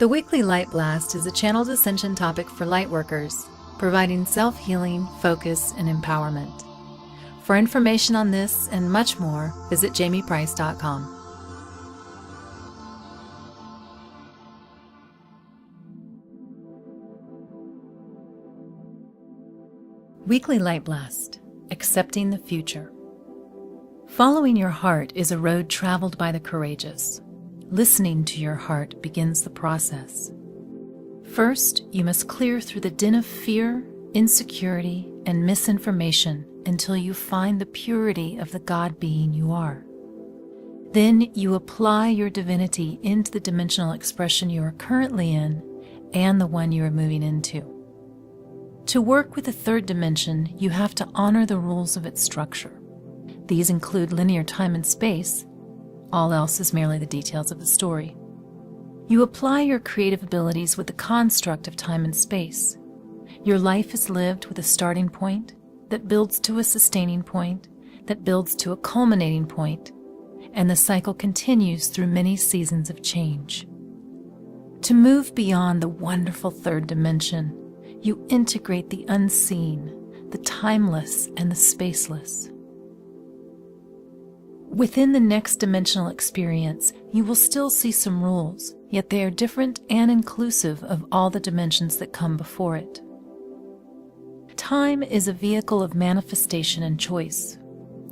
The Weekly Light Blast is a channeled ascension topic for lightworkers, providing self-healing, focus, and empowerment. For information on this and much more, visit jamieprice.com. Weekly Light Blast, Accepting the Future. Following your heart is a road traveled by the courageous. Listening to your heart begins the process. First, you must clear through the din of fear, insecurity, and misinformation until you find the purity of the God being you are. Then you apply your divinity into the dimensional expression you are currently in and the one you are moving into. To work with the third dimension, you have to honor the rules of its structure. These include linear time and space. All else is merely the details of the story. You apply your creative abilities with the construct of time and space. Your life is lived with a starting point that builds to a sustaining point that builds to a culminating point, and the cycle continues through many seasons of change. To move beyond the wonderful third dimension, you integrate the unseen, the timeless, and the spaceless. Within the next dimensional experience, you will still see some rules, yet they are different and inclusive of all the dimensions that come before it. Time is a vehicle of manifestation and choice.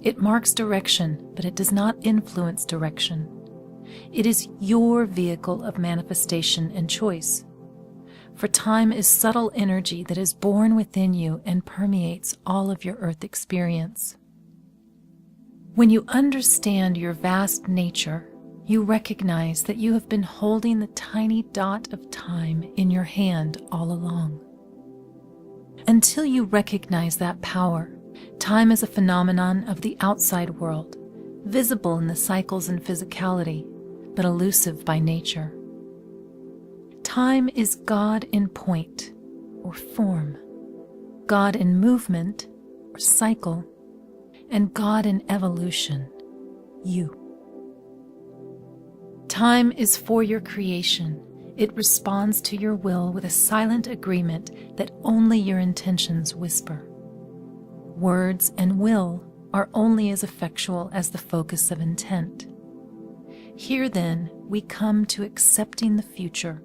It marks direction, but it does not influence direction. It is your vehicle of manifestation and choice. For time is subtle energy that is born within you and permeates all of your earth experience. When you understand your vast nature, you recognize that you have been holding the tiny dot of time in your hand all along. Until you recognize that power, time is a phenomenon of the outside world, visible in the cycles and physicality, but elusive by nature. Time is God in point, or form, God in movement, or cycle, and God in evolution, you. Time is for your creation. It responds to your will with a silent agreement that only your intentions whisper. Words and will are only as effectual as the focus of intent. Here then, we come to accepting the future.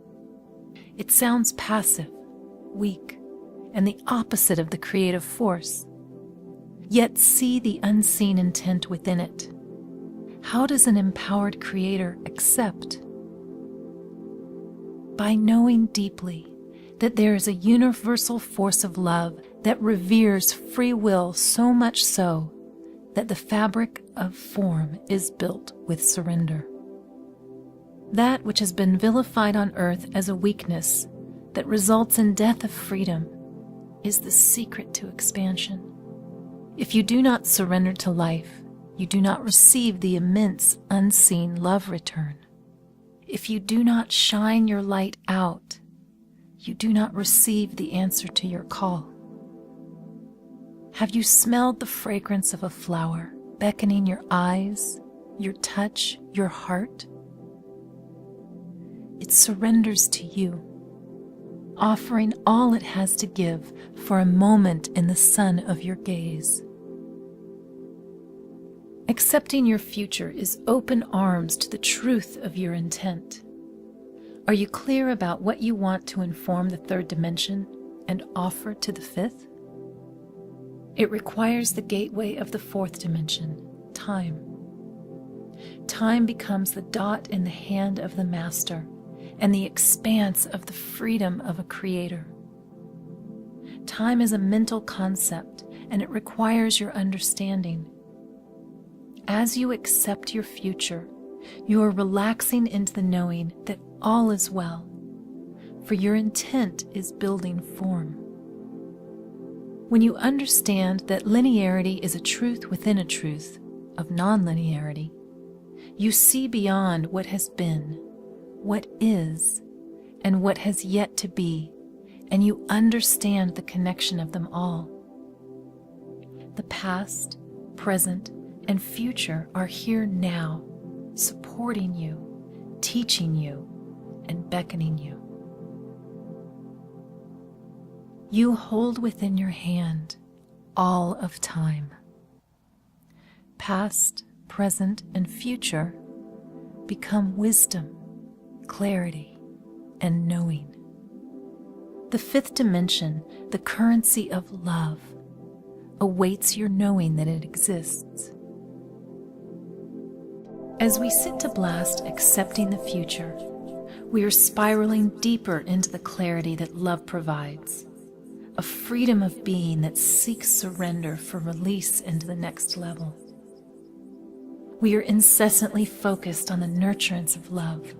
It sounds passive, weak, and the opposite of the creative force. Yet see the unseen intent within it. How does an empowered creator accept? By knowing deeply that there is a universal force of love that reveres free will so much so that the fabric of form is built with surrender. That which has been vilified on earth as a weakness that results in death of freedom is the secret to expansion. If you do not surrender to life, you do not receive the immense unseen love return. If you do not shine your light out, you do not receive the answer to your call. Have you smelled the fragrance of a flower beckoning your eyes, your touch, your heart? It surrenders to you, offering all it has to give for a moment in the sun of your gaze. Accepting your future is open arms to the truth of your intent. Are you clear about what you want to inform the third dimension and offer to the fifth? It requires the gateway of the fourth dimension, time. Time becomes the dot in the hand of the master and the expanse of the freedom of a creator. Time is a mental concept, and it requires your understanding. As you accept your future, you are relaxing into the knowing that all is well, for your intent is building form. When you understand that linearity is a truth within a truth of non-linearity, you see beyond what has been, what is, and what has yet to be, and you understand the connection of them all. The past, present, and future are here now, supporting you, teaching you, and beckoning you. You hold within your hand all of time. Past, present, and future become wisdom, clarity, and knowing. The fifth dimension, the currency of love, awaits your knowing that it exists. As we sit to blast accepting the future, we are spiraling deeper into the clarity that love provides, a freedom of being that seeks surrender for release into the next level. We are incessantly focused on the nurturance of love,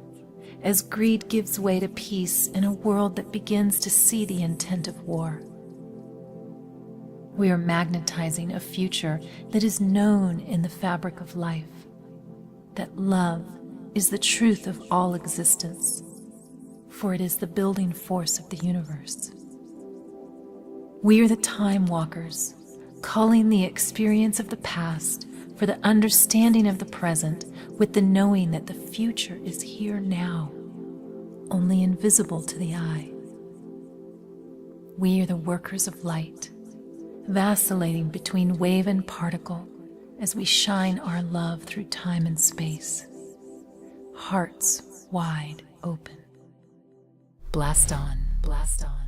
as greed gives way to peace in a world that begins to see the intent of war. We are magnetizing a future that is known in the fabric of life, that love is the truth of all existence, for it is the building force of the universe. We are the time walkers, calling the experience of the past for the understanding of the present with the knowing that the future is here now, only invisible to the eye. We are the workers of light, vacillating between wave and particle as we shine our love through time and space, hearts wide open. Blast on, blast on.